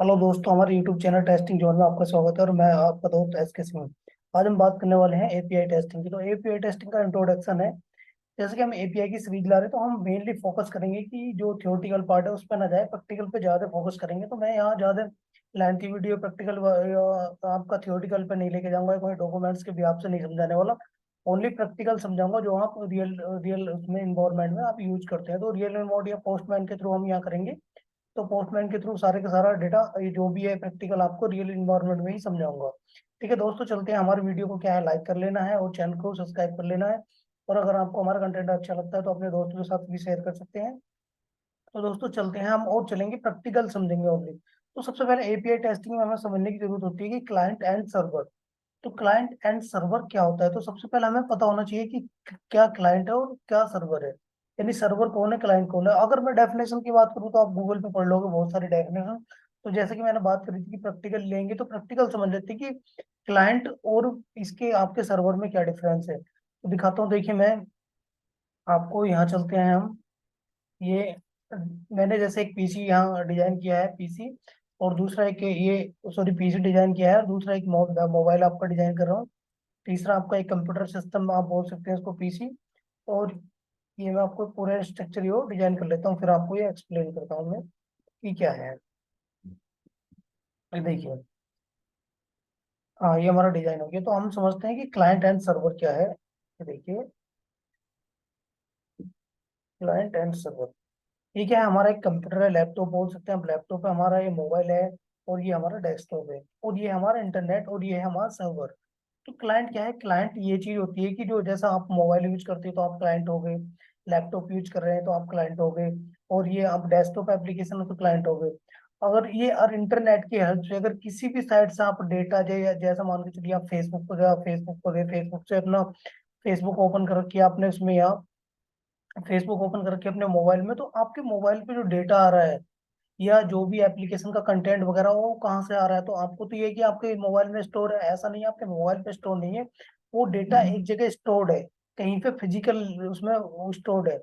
Hello दोस्तों, हमारे YouTube channel testing zone में आपका स्वागत है और मैं आपका दोस्त एस के सिंह। आज हम बात करने वाले हैं एपीआई टेस्टिंग की। तो एपीआई टेस्टिंग का इंट्रोडक्शन है। जैसे कि हम एपीआई की सीरीज ला रहे हैं तो हम मेनली फोकस करेंगे कि जो थियोरेटिकल पार्ट है उस पर ना जाए, प्रैक्टिकल पे ज्यादा फोकस करेंगे। तो मैं यहाँ ज्यादा लेंथी वीडियो प्रैक्टिकल आपका थियोरेटिकल पे नहीं लेके जाऊंगा, कोई डॉक्यूमेंट्स के भी आपसे नहीं समझाने वाला। ओनली प्रैक्टिकल समझाऊंगा जो आप रियल रियल उसमें इन्वायरमेंट में आप यूज करते हैं। तो रियल मोड या पोस्टमैन के थ्रू हम यहाँ करेंगे। तो पोस्टमैन के थ्रू सारे का सारा डेटा ये जो भी है प्रैक्टिकल आपको रियल इन्वायरमेंट में ही समझाऊंगा। ठीक है दोस्तों, चलते हैं। हमारे वीडियो को क्या है, लाइक कर लेना है और चैनल को सब्सक्राइब कर लेना है। और अगर आपको हमारा कंटेंट अच्छा लगता है तो अपने दोस्तों के साथ भी शेयर कर सकते हैं। तो दोस्तों चलते हैं हम और चलेंगे, प्रैक्टिकल समझेंगे ओनली। तो सबसे पहले एपीआई टेस्टिंग में हमें समझने की जरूरत होती है कि क्लाइंट एंड सर्वर। तो क्लाइंट एंड सर्वर क्या होता है? तो सबसे पहले हमें पता होना चाहिए कि क्या क्लाइंट है और क्या सर्वर है। यानी सर्वर कौन है, क्लाइंट कौन है। अगर मैं डेफिनेशन की बात करूँ तो आप गूगल पे पढ़ लोगे बहुत सारी डेफिनेशन। तो जैसे कि मैंने बात करी थी कि प्रैक्टिकल लेंगे तो प्रैक्टिकल समझ लेते हैं कि क्लाइंट और इसके आपके सर्वर में क्या डिफरेंस है। तो दिखाता हूँ, देखिए मैं आपको, यहाँ चलते हैं हम। ये मैंने जैसे एक पीसी यहाँ डिजाइन किया है, पीसी। और दूसरा एक ये, सॉरी, पीसी डिजाइन किया है और दूसरा एक मोबाइल आपका डिजाइन कर रहा हूँ। तीसरा आपका एक कंप्यूटर सिस्टम आप बोल सकते हैं इसको, पीसी। और ये मैं आपको पूरा स्ट्रक्चर यो डिजाइन कर लेता हूँ, फिर आपको ये एक्सप्लेन करता हूँ मैं कि क्या है। ये देखिए, हाँ, ये हमारा डिजाइन हो गया। तो हम समझते हैं कि क्लाइंट एंड सर्वर क्या है। ये देखिए, क्लाइंट एंड सर्वर ये क्या है, हमारा एक कंप्यूटर है, लैपटॉप बोल सकते हैं हम। लैपटॉप है हमारा, ये मोबाइल है और ये हमारा डेस्कटॉप है और ये हमारा इंटरनेट और ये है हमारा सर्वर। तो क्लाइंट क्या है? क्लाइंट ये चीज होती है कि जो जैसा आप मोबाइल यूज करते हो तो आप क्लाइंट हो गए, लैपटॉप यूज कर रहे हैं तो आप क्लाइंट हो गए, और ये आप डेस्कटॉप एप्लीकेशन हो तो क्लाइंट हो गए। अगर ये और इंटरनेट की हेल्प से अगर किसी भी साइट से आप डेटा जैसा मान के चलिए, आप फेसबुक पर गए, आप फेसबुक पर गए, फेसबुक से अपना फेसबुक ओपन कर रखी है आपने उसमें, या फेसबुक ओपन कर रखी है अपने मोबाइल में, तो आपके मोबाइल पे जो डेटा आ रहा है या जो भी एप्लीकेशन का कंटेंट वगैरह, वो कहाँ से आ रहा है? तो आपको तो ये है कि आपके मोबाइल में स्टोर है, ऐसा नहीं है आपके मोबाइल पे स्टोर नहीं है। वो डेटा एक जगह स्टोर्ड है, कहीं पे फिजिकल उसमें स्टोर्ड है।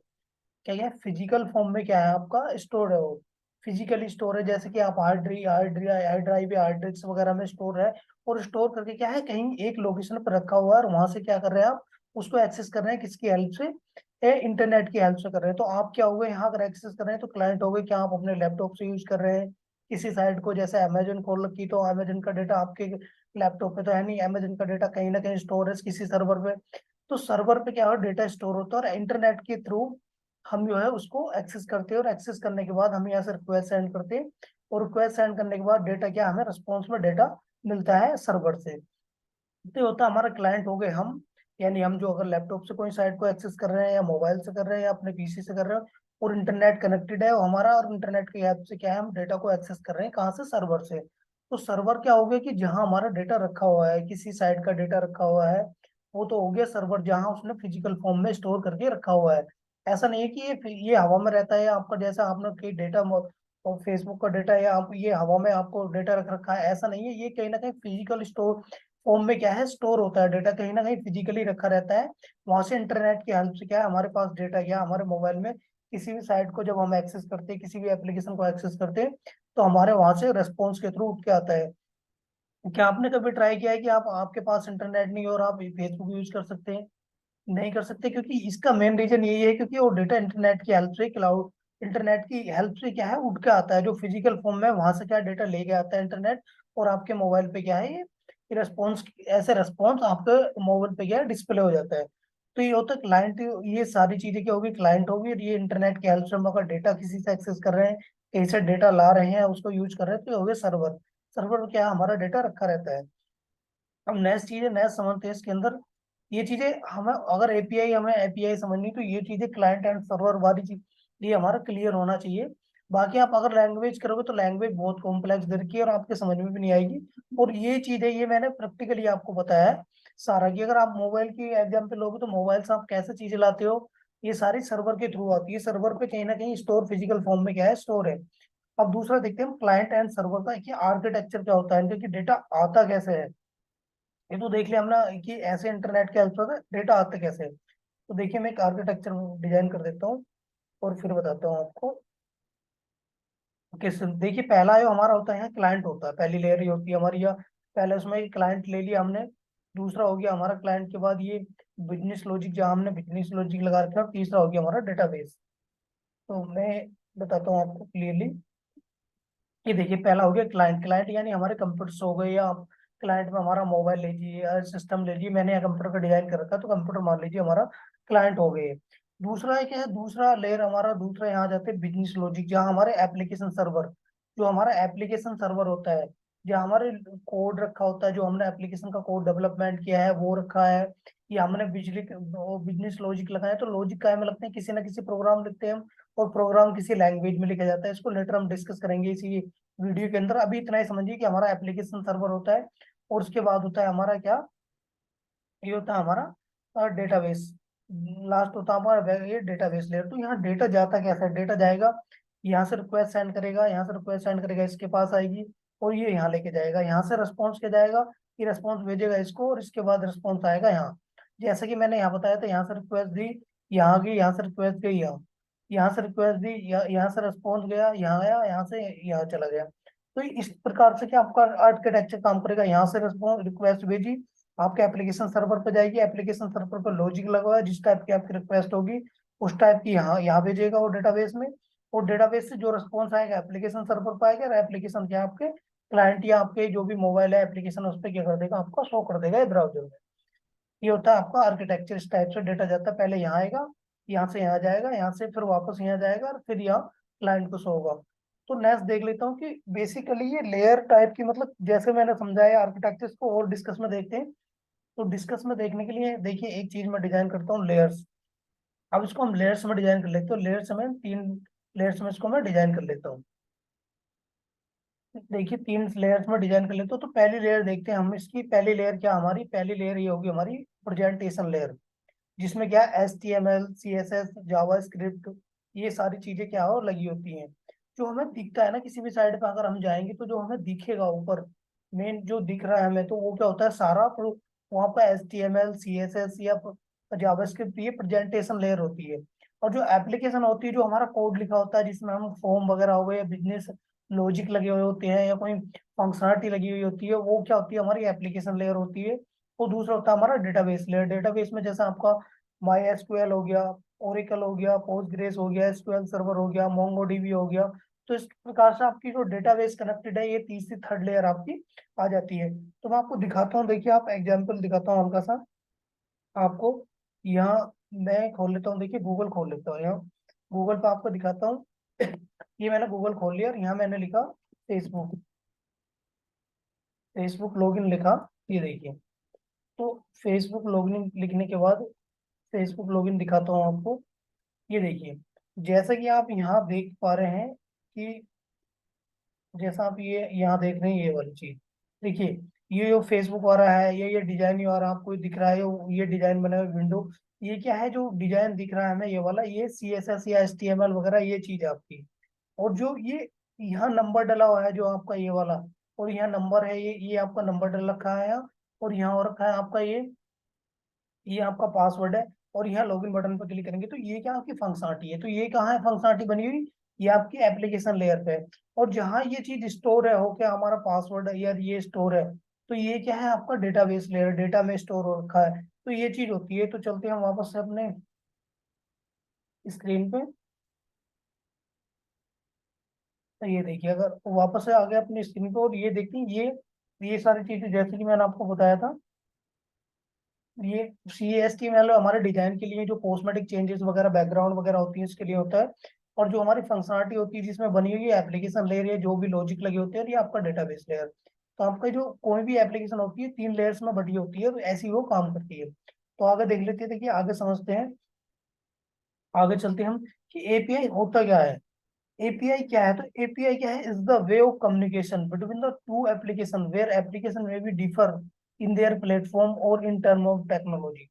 क्या है, फिजिकल फॉर्म में क्या है आपका स्टोर है, वो फिजिकली स्टोर है। जैसे कि आप हार्ड ड्राइव या हार्ड डिस्क वगैरह में स्टोर है। और स्टोर करके क्या है, कहीं एक लोकेशन पर रखा हुआ है और वहां से क्या कर रहे हैं आप, उसको एक्सेस कर रहे हैं किसकी हेल्प से? इंटरनेट की हेल्प से कर रहे हैं। तो आप क्या हो गए यहाँ अगर एक्सेस कर रहे हैं तो क्लाइंट हो गए। क्या आप अपने लैपटॉप से यूज कर रहे हैं किसी साइट को, जैसे अमेजन खोल रखी, तो अमेजन का डेटा आपके लैपटॉप पे तो है नहीं, अमेजन का डेटा कहीं ना कहीं स्टोर है किसी सर्वर पे। तो सर्वर पे क्या हो, डेटा स्टोर होता है और इंटरनेट के थ्रू हम जो है उसको एक्सेस करते हैं। और एक्सेस करने के बाद हम यहाँ से रिक्वेस्ट सेंड करते हैं। और रिक्वेस्ट सेंड करने के बाद डेटा क्या, हमें रिस्पॉन्स में डेटा मिलता है सर्वर से। तो ये होता है हमारा क्लाइंट हो गए हम। यानी हम जो अगर लैपटॉप से कोई साइट को एक्सेस कर रहे हैं या मोबाइल से कर रहे हैं या अपने पीसी से कर रहे हैं और इंटरनेट कनेक्टेड है वो हमारा, और इंटरनेट की हेल्प से क्या है, हम डेटा को एक्सेस कर रहे हैं कहाँ से, सर्वर से। तो सर्वर क्या हो गया कि जहाँ हमारा डेटा रखा हुआ है, किसी साइट का डेटा रखा हुआ है, वो तो हो गया सर्वर, जहाँ उसने फिजिकल फॉर्म में स्टोर करके रखा हुआ है। ऐसा नहीं है कि ये हवा में रहता है आपका, जैसा आपने कहीं डेटा और फेसबुक का डेटा या आप ये हवा में आपको डेटा रख रखा है, ऐसा नहीं है। ये कहीं ना कहीं फिजिकल स्टोर फॉर्म में क्या है, स्टोर होता है डेटा, कहीं ना कहीं फिजिकली रखा रहता है। वहां से इंटरनेट की हेल्प से क्या है, हमारे पास डेटा गया हमारे मोबाइल में, किसी भी साइट को जब हम एक्सेस करते हैं, किसी भी एप्लीकेशन को एक्सेस करते हैं, तो हमारे वहां से रेस्पॉन्स के थ्रू उठ के आता है। क्या आपने कभी ट्राई किया है कि आप आपके पास इंटरनेट नहीं और आप फेसबुक यूज कर सकते हैं? नहीं कर सकते, क्योंकि इसका मेन रीजन यही है क्योंकि वो डेटा इंटरनेट की हेल्प से, क्लाउड इंटरनेट की हेल्प से क्या है उठ के आता है, जो फिजिकल फॉर्म में वहां से क्या डेटा लेके आता है इंटरनेट। और आपके मोबाइल पे क्या है, ये रेस्पॉन्स, ऐसे रेस्पॉन्स आपके मोबाइल पे क्या है डिस्प्ले हो जाता है। तो ये होता है क्लाइंट। ये सारी चीजें क्या होगी, क्लाइंट होगी। और ये इंटरनेट की हेल्प से हम अगर डेटा किसी से एक्सेस कर रहे हैं, कहीं से डेटा ला रहे हैं, उसको यूज कर रहे हैं, तो ये हो गया सर्वर। सर्वर में क्या है, हमारा डेटा रखा रहता है। अब नेक्स्ट चीज है, नेक्स्ट समझते हैं इसके अंदर। ये चीजें हमें, अगर एपीआई, हमें एपीआई समझनी, तो ये चीजें क्लाइंट एंड सर्वर वाली चीज, ये हमारा क्लियर होना चाहिए। बाकी आप अगर लैंग्वेज करोगे तो लैंग्वेज बहुत कॉम्प्लेक्स दे रखी है और आपके समझ में भी नहीं आएगी। और ये चीज है, ये मैंने प्रैक्टिकली आपको बताया है सारा, कि अगर आप मोबाइल की एग्जाम्पल लोगे तो मोबाइल से आप कैसे चीजें लाते हो, ये सारी सर्वर के थ्रू आती है। सर्वर पे कहीं ना कहीं स्टोर, फिजिकल फॉर्म में क्या है, स्टोर है। अब दूसरा देखते हैं हम क्लाइंट एंड सर्वर का कि आर्किटेक्चर क्या होता है, क्योंकि डेटा आता कैसे है। ये तो देख लिया हमने कि ऐसे इंटरनेट के हेल्प से डेटा आता कैसे है। तो देखिए, मैं एक आर्किटेक्चर डिजाइन कर देता हूँ और फिर बताता हूँ आपको। किस देखिए, पहला जो हमारा होता है क्लाइंट होता है, पहली लेयर ये होती है हमारी, या पहले उसमें क्लाइंट ले लिया हमने। दूसरा हो गया हमारा क्लाइंट के बाद ये बिजनेस लॉजिक, जहाँ हमने बिजनेस लॉजिक लगा रखा है। और तीसरा हो गया हमारा डेटाबेस। तो मैं बताता हूँ आपको क्लियरली। ये देखिए, पहला हो गया क्लाइंट। क्लाइंट यानी हमारे कंप्यूटर्स हो गए, या आप क्लाइंट में हमारा मोबाइल ले लीजिए या सिस्टम ले लीजिए। मैंने यहाँ कंप्यूटर का डिजाइन कर रखा है, तो कंप्यूटर मान लीजिए हमारा क्लाइंट हो गए। दूसरा है क्या है, दूसरा लेयर हमारा, दूसरा यहाँ जाते हैं बिजनेस लॉजिक, जहाँ हमारे एप्लीकेशन सर्वर, जो हमारा एप्लीकेशन सर्वर होता है, जहाँ हमारे कोड रखा होता है, जो हमने एप्लीकेशन का कोड डेवलपमेंट किया है वो रखा है। या हमने बिजली बिजनेस लॉजिक लगाया है, तो लॉजिक काय में लगते हैं, किसी ना किसी प्रोग्राम लिखते हैं हम, और प्रोग्राम किसी लैंग्वेज में लिखा जाता है। इसको लेटर हम डिस्कस करेंगे इसी वीडियो के अंदर। अभी इतना ही समझिए कि हमारा एप्लीकेशन सर्वर होता है, और उसके बाद होता है हमारा क्या, ये होता है हमारा डेटाबेस। लास्ट होता है हमारा ये डेटाबेस लेयर। तो यहाँ डेटा जाता कैसा है, डेटा जाएगा यहाँ से, रिक्वेस्ट सेंड करेगा, यहाँ से रिक्वेस्ट सेंड करेगा, इसके पास आएगी, और ये यहाँ लेके जाएगा, यहाँ से रिस्पॉन्स के जाएगा, ये रिस्पॉन्स भेजेगा इसको, और इसके बाद रिस्पॉन्स आएगा यहाँ। जैसे कि मैंने यहाँ बताया था, यहाँ से रिक्वेस्ट दी, यहाँ गई, यहाँ से रिक्वेस्ट गई, यहाँ, यहाँ से रिक्वेस्ट दी, यहाँ से रिस्पॉन्स गया, यहाँ आया, यहाँ से यहाँ चला गया। तो इस प्रकार से क्या आपका आर्किटेक्चर काम करेगा। यहाँ से रिस्पॉन्स रिक्वेस्ट भेजी, आपके एप्लीकेशन सर्वर पे जाएगी, एप्लीकेशन सर्वर पर लॉजिक लगा हुआ है, जिस टाइप की आपकी रिक्वेस्ट होगी उस टाइप की यहाँ यहाँ भेजेगा वो डेटाबेस में। और डेटाबेस से जो रिस्पॉन्स आएगा एप्लीकेशन सर्वर पर आएगा, और एप्लीकेशन क्या आपके क्लाइंट या आपके जो भी मोबाइल है एप्लीकेशन, उस पर क्या कर देगा, आपको शो कर देगा ब्राउजर में। ये होता है आपका आर्किटेक्चर। इस टाइप से डेटा जाता है, पहले यहाँ आएगा, यहाँ से यहाँ जाएगा, यहाँ से फिर वापस यहाँ जाएगा, और फिर यहाँ क्लाइंट को शो होगा। तो नेक्स्ट देख लेता हूँ कि बेसिकली ये लेयर टाइप की, मतलब जैसे मैंने समझाया आर्किटेक्चर को, और डिस्कस में देखते हैं। तो डिस्कस में देखने के लिए देखिए, एक चीज मैं डिजाइन करता हूँ लेयर्स। अब इसको हम लेयर्स में डिजाइन कर लेते हैं। लेयर्स में तीन लेयर्स में इसको मैं डिजाइन कर लेता हूँ। देखिए, तीन लेयर्स में डिजाइन कर लेते हो। तो पहली लेयर देखते हैं हम। इसकी पहली लेयर क्या, हमारी पहली लेयर ये होगी हमारी प्रेजेंटेशन लेयर, जिसमें क्या HTML CSS जावा स्क्रिप्ट, ये सारी चीजें क्या हो लगी होती हैं। जो हमें दिखता है ना, किसी भी साइड पे अगर हम जाएंगे तो जो हमें दिखेगा ऊपर, मेन जो दिख रहा है हमें, तो वो क्या होता है सारा वहाँ पे HTML CSS या जावा स्क्रिप्ट, ये प्रेजेंटेशन लेयर होती है। और जो एप्लीकेशन होती है, जो हमारा कोड लिखा होता है, जिसमें हम फॉर्म वगैरह हो गए, या बिजनेस लॉजिक लगे हुए होते हैं, या कोई फंक्शनलिटी लगी हुई होती है, वो क्या होती है, हमारी एप्लीकेशन लेयर होती है। और दूसरा होता है हमारा डेटाबेस लेयर। डेटाबेस में जैसा आपका माई एसक्यूएल हो गया, ओरेकल हो गया, पोस्टग्रेस हो गया, एसक्यूएल सर्वर हो गया, मोंगोडीबी हो गया। तो इस प्रकार से आपकी जो डेटाबेस कनेक्टेड है, ये तीसरी थर्ड लेयर आपकी आ जाती है। तो मैं आपको दिखाता हूँ, देखिए आप एग्जाम्पल दिखाता हूँ हल्का सा आपको। यहाँ मैं खोल लेता हूँ, देखिए गूगल खोल लेता हूँ यहाँ। गूगल पे आपको दिखाता हूँ। ये मैंने गूगल खोल लिया, और यहाँ मैंने लिखा फेसबुक। फेसबुक लॉगिन लिखा, ये देखिए। तो फेसबुक लॉगिन लिखने के बाद फेसबुक लॉगिन दिखाता हूँ आपको। ये देखिए, जैसा कि आप यहाँ देख पा रहे हैं कि जैसा आप ये यहाँ देख रहे हैं, ये वाली चीज देखिए, ये जो फेसबुक आ रहा है, ये डिजाइन आ रहा है आपको दिख रहा है, ये डिजाइन बना हुआ विंडो, ये क्या है जो डिजाइन दिख रहा है हमें, ये वाला, ये CSS या HTML वगैरह, ये चीज है आपकी। और जो ये यहाँ नंबर डला हुआ है जो आपका ये वाला, और यहाँ नंबर है, ये आपका नंबर डल रखा है यहाँ। और यहाँ और रखा है आपका ये आपका पासवर्ड है। और यहाँ लॉगिन बटन पर क्लिक करेंगे तो ये क्या आपकी फंक्शनलिटी है। तो ये कहाँ है फंक्शनलिटी बनी हुई, ये आपकी एप्लीकेशन लेयर पे है। और जहाँ ये चीज स्टोर है हो क्या, हमारा पासवर्ड है यार, ये स्टोर है, तो ये क्या है आपका डेटाबेस लेयर, डेटा में स्टोर हो रखा है। तो ये चीज होती है। तो चलते हैं हम वापस से अपने स्क्रीन पे। तो ये देखिए, अगर वापस से आ गया अपनी स्क्रीन पे, और ये देखिए, ये सारी चीजें जैसे कि मैंने आपको बताया था, ये CSTML हमारे डिजाइन के लिए, जो कॉस्मेटिक चेंजेस वगैरह बैकग्राउंड वगैरह होती है इसके लिए होता है। और जो हमारी फंक्शनलिटी होती है जिसमें बनी हुई है एप्लीकेशन लेयर, या जो भी लॉजिक लगे होते हैं, ये आपका डेटाबेस लेयर। तो आपका जो कोई भी एप्लीकेशन होती है तीन लेयर्स में बटी होती है, तो ऐसी वो काम करती है। तो आगे देख लेते हैं, देखिए आगे समझते हैं, आगे चलते हैं हम कि एपीआई होता क्या है। एपीआई क्या है, तो एपीआई क्या है, is the way of communication between the two application where application में be differ in their platform और इन टर्म ऑफ टेक्नोलॉजी।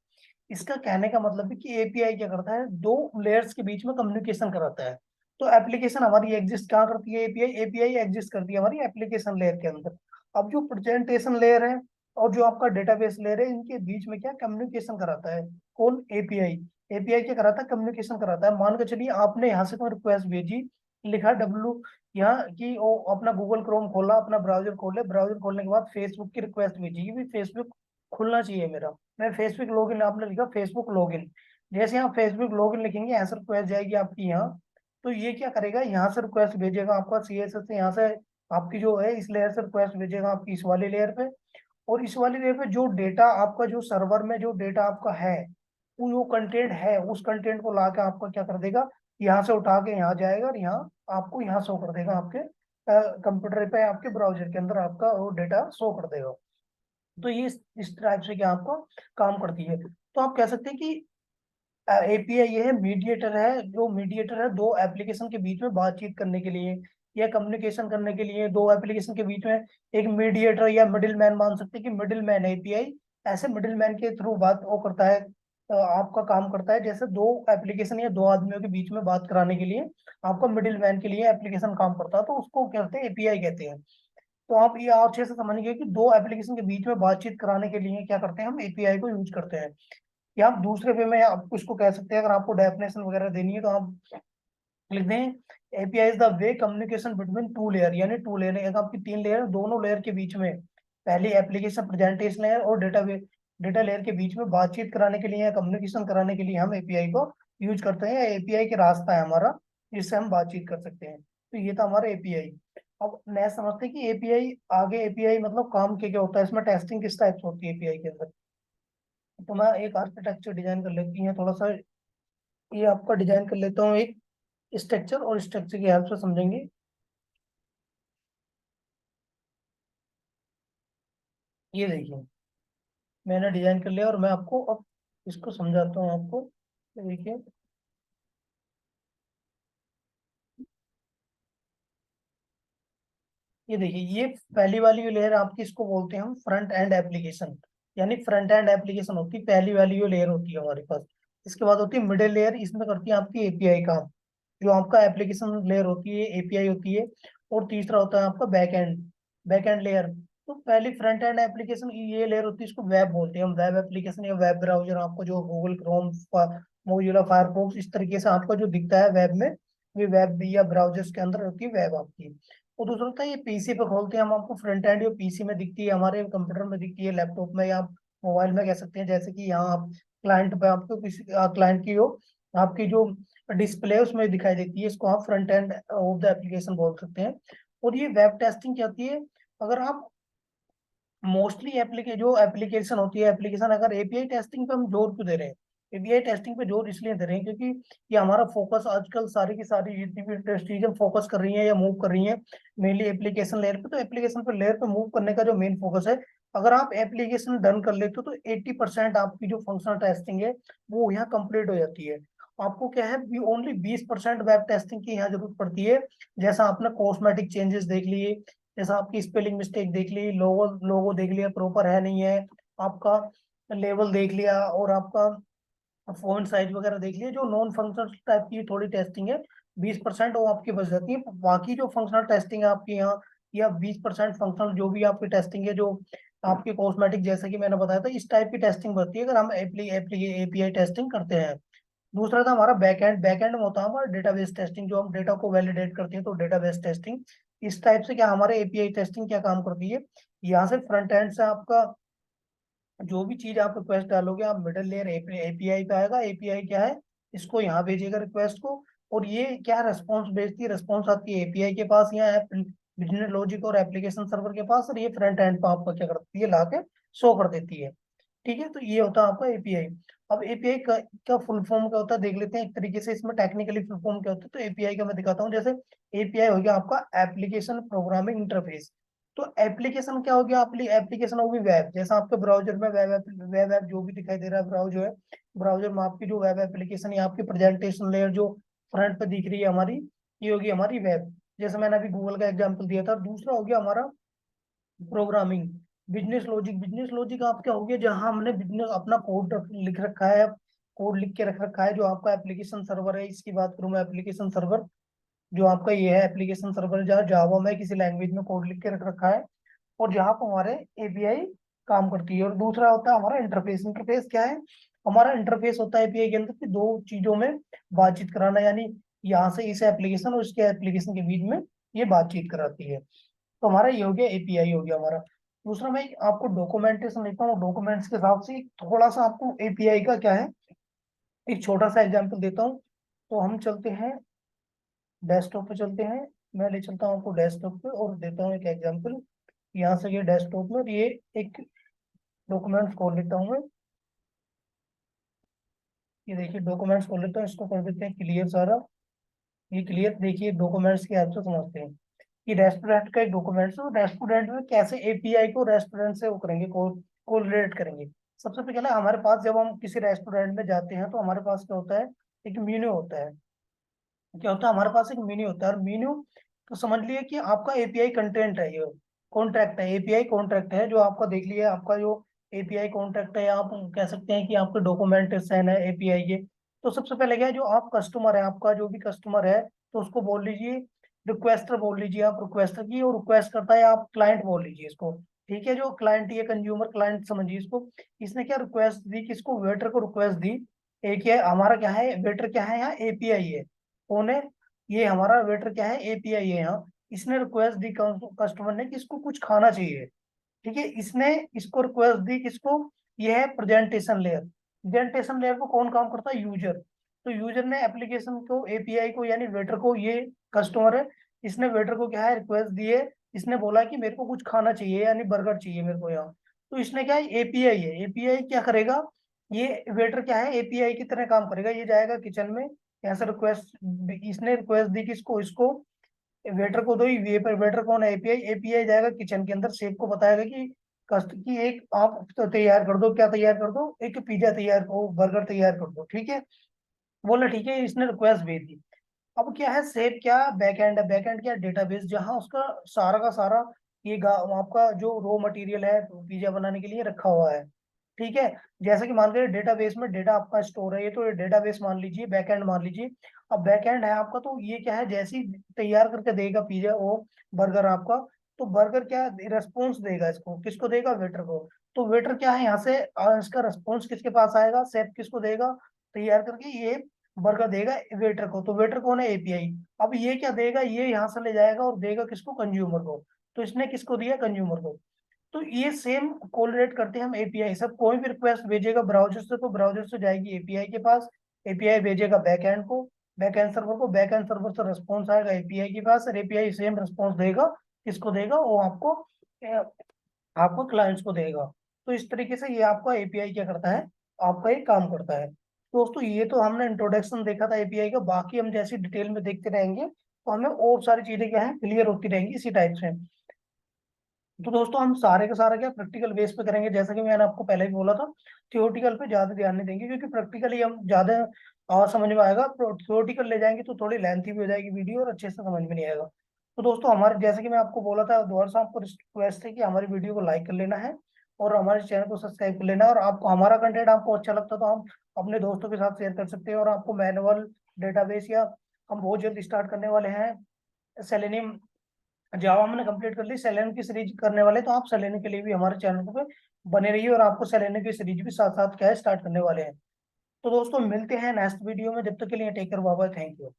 इसका कहने का मतलब है कि एपीआई क्या करता है, दो लेयर्स के बीच में कम्युनिकेशन कराता है। तो एप्लीकेशन हमारी एग्जिस्ट कहाँ करती है, एपीआई एपीआई एग्जिस्ट करती है हमारी एप्लीकेशन लेयर के अंदर। अब जो प्रेजेंटेशन लेयर है और जो आपका डेटाबेस लेयर है, इनके बीच में क्या कम्युनिकेशन कराता है, कौन, एपीआई। एपीआई क्या कराता है, कम्युनिकेशन कराता है। मान के चलिए आपने यहाँ से कोई रिक्वेस्ट भेजी, लिखा यहाँ की वो अपना गूगल क्रोम खोला, अपना ब्राउजर खोले, ब्राउजर खोलने के बाद फेसबुक की रिक्वेस्ट भेजी कि भाई फेसबुक खुलना चाहिए मेरा। मैं फेसबुक लॉगिन, आपने लिखा फेसबुक लॉगिन, जैसे यहाँ फेसबुक लॉगिन लिखेंगे यहाँ से रिक्वेस्ट जाएगी आपकी यहाँ। तो ये क्या करेगा, यहाँ से रिक्वेस्ट भेजेगा आपका CSS से, यहाँ से आपकी जो है इस लेयर से रिक्वेस्ट भेजेगा आपकी इस वाली लेयर पे। और इस वाली लेयर पे जो डेटा आपका, जो सर्वर में जो डेटा आपका है, वो कंटेंट है, उस कंटेंट को लाके आपका क्या कर देगा, यहाँ से उठा के यहाँ जाएगा और यहाँ आपको यहाँ शो कर देगा आपके कंप्यूटर पे, आपके ब्राउजर के अंदर आपका वो डेटा शो कर देगा। तो ये इस टाइप से क्या आपका काम करती है। तो आप कह सकते हैं कि API ये है, मीडिएटर है, जो मीडिएटर है दो एप्लीकेशन के बीच में बातचीत करने के लिए या कम्युनिकेशन करने के लिए, दो एप्लीकेशन के बीच में एक मीडिएटर या मिडिल मैन मान सकते हैं कि मिडिल मैन API ऐसे मिडिल मैन के थ्रू बात वो करता है, आपका काम करता है, जैसे दो एप्लीकेशन या दो आदमियों के बीच में बात कराने के लिए आपका मिडिल मैन के लिए एप्लीकेशन काम करता है, तो उसको क्या कहते हैं, API कहते हैं। तो आप ये अच्छे से समझिए कि दो एप्लीकेशन के बीच में बातचीत कराने के लिए क्या करते हैं, हम API को यूज करते हैं। या आप दूसरे वे में आप इसको कह सकते हैं, अगर आपको डेफिनेशन वगैरह देनी है तो आप लिख दें API is the way communication between two layer, यानी टू लेयर, एक आपकी तीन लेयर, दोनों लेयर के बीच में, पहली एप्लीकेशन प्रेजेंटेशन लेयर और डेटा लेयर के बीच में बातचीत कराने के लिए या कम्युनिकेशन कराने के लिए हम API को यूज करते हैं। API के रास्ता है हमारा जिससे हम बातचीत कर सकते हैं। तो ये था हमारा API। अब नेक्स्ट समझते हैं कि API आगे, API मतलब काम क्या क्या होता है, इसमें टेस्टिंग किस टाइप से होती है API के अंदर। तो मैं एक आर्किटेक्चर डिजाइन कर लेती है थोड़ा सा, ये आपका डिजाइन कर लेता हूँ एक स्ट्रक्चर, और स्ट्रक्चर की हेल्प से समझेंगे। ये देखिए मैंने डिजाइन कर लिया और मैं आपको अब इसको समझाता हूँ आपको। ये देखिए, ये पहली वाली जो लेयर आपकी, इसको बोलते हैं हम फ्रंट एंड एप्लीकेशन, यानी फ्रंट एंड एप्लीकेशन होती है पहली वाली जो लेयर होती है हमारे पास। इसके बाद होती है मिडिल लेयर, इसमें करती है आपकी API काम, जो आपका एप्लीकेशन लेयर होती है API होती है। और तीसरा होता है आपका बैक एंड लेयर। तो पहली फ्रंट एंड एप्लीकेशन की ये लेयर होती है, इसको वेब बोलते हैं हम, वेब एप्लीकेशन या वेब ब्राउजर, आपको जो गूगल क्रोम, मोजिला फायरफॉक्स इस तरीके से आपका जो दिखता है वेब में, ये वेब या ब्राउजर्स के अंदर होती है वेब आपकी। और दूसरा होता है ये PC पे खोलते हैं हम, आपको फ्रंट एंड जो PC में दिखती है, हमारे कंप्यूटर में दिखती है, लैपटॉप में या मोबाइल में कह सकते हैं, जैसे कि यहाँ आप क्लाइंट पे आपको किसी क्लाइंट की हो, आपकी जो डिस्प्ले उसमें दिखाई देती है, इसको आप front end of the application बोल सकते हैं। और ये वेब टेस्टिंग क्या होती है, अगर आप मोस्टली जो एप्लीकेशन होती है, एप्लीकेशन अगर API टेस्टिंग पे हम जोर क्यों दे रहे हैं, API टेस्टिंग पे जोर इसलिए दे रहे हैं क्योंकि ये हमारा फोकस आजकल सारी की सारी जितनी भी इंडस्ट्रीज फोकस कर रही है या मूव कर रही है मेनली एप्लीकेशन लेयर पे। तो एप्लीकेशन पे लेयर पे मूव करने का जो मेन फोकस है, अगर आप एप्लीकेशन डन कर लेते हो तो 80% आपकी जो फंक्शनल टेस्टिंग है वो यहाँ कंप्लीट हो जाती है। आपको क्या है, ओनली 20% वेब टेस्टिंग की यहाँ जरूरत पड़ती है। जैसा आपने कॉस्मेटिक चेंजेस देख लिए, जैसा आपकी स्पेलिंग मिस्टेक देख ली, लोगो लोगो देख लिया प्रॉपर है नहीं है, आपका लेवल देख लिया, और आपका फॉन्ट साइज वगैरह देख लिया, जो नॉन फंक्शनल टाइप की थोड़ी टेस्टिंग है 20% वो आपकी बच जाती है। बाकी जो फंक्शनल टेस्टिंग है आपके यहाँ, या 20% फंक्शनल जो भी आपकी टेस्टिंग है, जो आपकी कॉस्मेटिक जैसा कि मैंने बताया था, इस टाइप की टेस्टिंग बढ़ती है अगर हम API टेस्टिंग करते हैं। दूसरा था हमारा बैकएंड में होता है हमारा डेटाबेस टेस्टिंग, जो हम डेटा को वैलिडेट करते हैं, तो डेटाबेस टेस्टिंग। इस टाइप से क्या हमारे API टेस्टिंग क्या काम करती है, यहाँ से फ्रंट एंड से आपका जो भी चीज आप रिक्वेस्ट डालोगे, आप मिडिल लेयर API पे आएगा, API क्या है, इसको यहाँ भेजेगा रिक्वेस्ट को, और ये क्या रेस्पॉन्स भेजती है, रेस्पॉन्स आपकी API के पास या बिजनेस लॉजिक और एप्लीकेशन सर्वर के पास, और ये फ्रंट एंड पे आपका क्या करती है, ला के शो कर देती है। ठीक है, तो ये होता है आपका API। अब API का फुल फॉर्म क्या होता है देख लेते हैं एक तरीके से, इसमें टेक्निकली फुल फॉर्म क्या होता है, तो API का मैं दिखाता हूँ। जैसे API हो गया आपका एप्लीकेशन प्रोग्रामिंग इंटरफेस। तो एप्लीकेशन क्या हो गया, एप्लीकेशन होगी वेब, जैसा आपके ब्राउजर में वेब ऐप जो भी दिखाई दे रहा है ब्राउजर है, ब्राउजर में आपकी जो वेब एप्लीकेशन या आपकी प्रेजेंटेशन लेयर जो फ्रंट पे दिख रही है हमारी, ये होगी हमारी वेब, जैसे मैंने अभी गूगल का एग्जांपल दिया था। दूसरा हो गया हमारा प्रोग्रामिंग, बिजनेस लॉजिक आप क्या हो गया, जहां हमने बिजनेस अपना कोड लिख रखा है, कोड लिख के रख रखा है, जो आपका एप्लीकेशन सर्वर है, इसकी बात करूं मैं, एप्लीकेशन सर्वर जो आपका ये है, एप्लीकेशन सर्वर जहाँ जावा में किसी लैंग्वेज में कोड लिख के रख रखा है, और जहाँ पर हमारे API काम करती है। और दूसरा होता है हमारा इंटरफेस। इंटरफेस क्या है, हमारा इंटरफेस होता है API के अंदर कि दो चीजों में बातचीत कराना, यानी यहाँ से इस एप्लीकेशन और इसके एप्लीकेशन के बीच में ये बातचीत कराती है। तो हमारा ये हो गया एपीआई हो गया हमारा। दूसरा मैं आपको डॉक्यूमेंटेशन लिखता हूँ, डॉक्यूमेंट्स के हिसाब से थोड़ा सा आपको एपीआई का क्या है एक छोटा सा एग्जांपल देता हूँ। तो हम चलते हैं डेस्कटॉप पे चलते हैं, मैं ले चलता हूँ आपको डेस्कटॉप पे और देता हूँ एक एग्जांपल। यहाँ से ये डेस्कटॉप में और ये एक डॉक्यूमेंट्स खोल लेता हूँ मैं। ये देखिए डॉक्यूमेंट्स खोल लेता हूँ, इसको कर देते हैं क्लियर सारा। ये क्लियर देखिए डॉक्यूमेंट्स की हेल्प से समझते हैं कि रेस्टोरेंट का एक डॉक्यूमेंट्स है, रेस्टोरेंट में कैसे एपीआई को रेस्टोरेंट से वो करेंगे, कोरिलेट करेंगे। सबसे पहले हमारे पास जब हम किसी रेस्टोरेंट में जाते हैं तो हमारे पास क्या होता है, एक मेन्यू होता है। क्या होता है हमारे पास एक मेन्यू होता है, और मेन्यू तो समझ लिए कि आपका एपीआई कंटेंट है, ये कॉन्ट्रैक्ट है, एपीआई कॉन्ट्रैक्ट है जो आपका देख लिया आपका जो एपीआई कॉन्ट्रैक्ट है, आप कह सकते हैं कि आपके डॉक्यूमेंटेशन है एपीआई के। तो सबसे पहले क्या है, जो आप कस्टमर है, आपका जो भी कस्टमर है तो उसको बोल लीजिए रिक्वेस्टर बोल लीजिए, आप रिक्वेस्टर की, और रिक्वेस्ट करता है आप क्लाइंट बोल लीजिए इसको। ठीक है, जो क्लाइंट ये कंज्यूमर क्लाइंट समझिए इसको। इसने क्या रिक्वेस्ट दी, किसको, वेटर को रिक्वेस्ट दी। एक है हमारा क्या है, वेटर क्या है यहाँ एपीआई है, कौन है, ये हमारा वेटर क्या है एपीआई है यहाँ। इसने रिक्वेस्ट दी कस्टमर ने कि इसको कुछ खाना चाहिए। ठीक है, इसने इसको रिक्वेस्ट दी किसको, ये है प्रेजेंटेशन लेयर। प्रेजेंटेशन लेयर को कौन काम करता है, यूजर। तो यूजर ने एप्लीकेशन को एपीआई को यानी वेटर को, ये कस्टमर है, इसने वेटर को क्या है रिक्वेस्ट दी है। इसने बोला कि मेरे को कुछ खाना चाहिए यानी बर्गर चाहिए मेरे को यहाँ। तो इसने क्या है, एपीआई है, एपीआई क्या करेगा, ये वेटर क्या है एपीआई की तरह काम करेगा, ये जाएगा किचन में, यहाँ से रिक्वेस्ट, इसने रिक्वेस्ट दी किसको, इसको वेटर को दो। ये पर वेटर कौन है, एपीआई, एपीआई जाएगा किचन के अंदर, शेफ को बताएगा कि कस्ट की एक आप तो तैयार कर दो, क्या तैयार कर दो, एक पिज्जा तैयार करो, बर्गर तैयार कर दो। ठीक है, बोला ठीक है, इसने रिक्वेस्ट भेज दी। अब क्या है, शेफ क्या बैकएंड है, बैकएंड क्या डेटाबेस, जहां उसका सारा का सारा ये आपका जो रॉ मटेरियल है पिज्जा बनाने के लिए रखा हुआ है। ठीक है, जैसे कि मान लीजिए डेटाबेस में डेटा आपका स्टोर है, ये तो डेटाबेस मान लीजिए, बैकएंड मान लीजिए। अब बैकएंड है आपका, तो ये क्या है, जैसे ही तैयार करके देगा पिज्जा वो बर्गर आपका, तो बर्गर क्या रेस्पॉन्स देगा इसको, किसको देगा, वेटर को। तो वेटर क्या है यहाँ से इसका रेस्पॉन्स किसके पास आएगा, शेफ किसको देगा, तैयार करके ये बर्गर देगा वेटर को। तो वेटर कौन है, एपीआई। अब ये क्या देगा, ये यहाँ से ले जाएगा और देगा किसको, कंज्यूमर को। तो इसने किसको दिया, कंज्यूमर को। तो ये सेम कोलरेट करते हैं हम एपीआई सब, कोई भी रिक्वेस्ट भेजेगा ब्राउजर से तो ब्राउजर से जाएगी एपीआई के पास, एपीआई भेजेगा बैकएंड को, बैकएंड सर्वर को, बैकएंड सर्वर से रिस्पॉन्स आएगा एपीआई के पास, और एपीआई सेम रिस्पॉन्स देगा, किसको देगा, वो आपको आपको क्लाइंट्स को देगा। तो इस तरीके से ये आपका एपीआई क्या करता है, आपका ये काम करता है। दोस्तों ये तो हमने इंट्रोडक्शन देखा था एपीआई का, बाकी हम जैसे डिटेल में देखते रहेंगे तो हमें और सारी चीजें क्या है क्लियर होती रहेंगी इसी टाइप से। तो दोस्तों हम सारे का सारा क्या प्रैक्टिकल बेस पे करेंगे, जैसा कि मैंने आपको पहले भी बोला था। थियोरटिकल पे ज्यादा ध्यान नहीं देंगे क्योंकि प्रैक्टिकली हम ज्यादा समझ में आएगा, थियोरटिकल ले जाएंगे तो थोड़ी लेंथी भी हो जाएगी वीडियो और अच्छे से समझ में नहीं आएगा। तो दोस्तों हमारे जैसे कि मैं आपको बोला था दोबारा से आपको रिक्वेस्ट है कि हमारी वीडियो को लाइक कर लेना है और हमारे चैनल को सब्सक्राइब कर लेना है, और आपको हमारा कंटेंट आपको अच्छा लगता तो हम अपने दोस्तों के साथ शेयर कर सकते हैं। और आपको मैनुअल डेटाबेस या हम बहुत जल्द स्टार्ट करने वाले हैं सेलेनियम, जावा हमने कंप्लीट कर ली, सेलेनियम की सीरीज करने वाले, तो आप सेलेनियम के लिए भी हमारे चैनल पे बने रहिए, और आपको सेलेनियम की सीरीज भी साथ साथ क्या है स्टार्ट करने वाले हैं। तो दोस्तों मिलते हैं नेक्स्ट वीडियो में, जब तक के लिए take care, bye bye, thank you.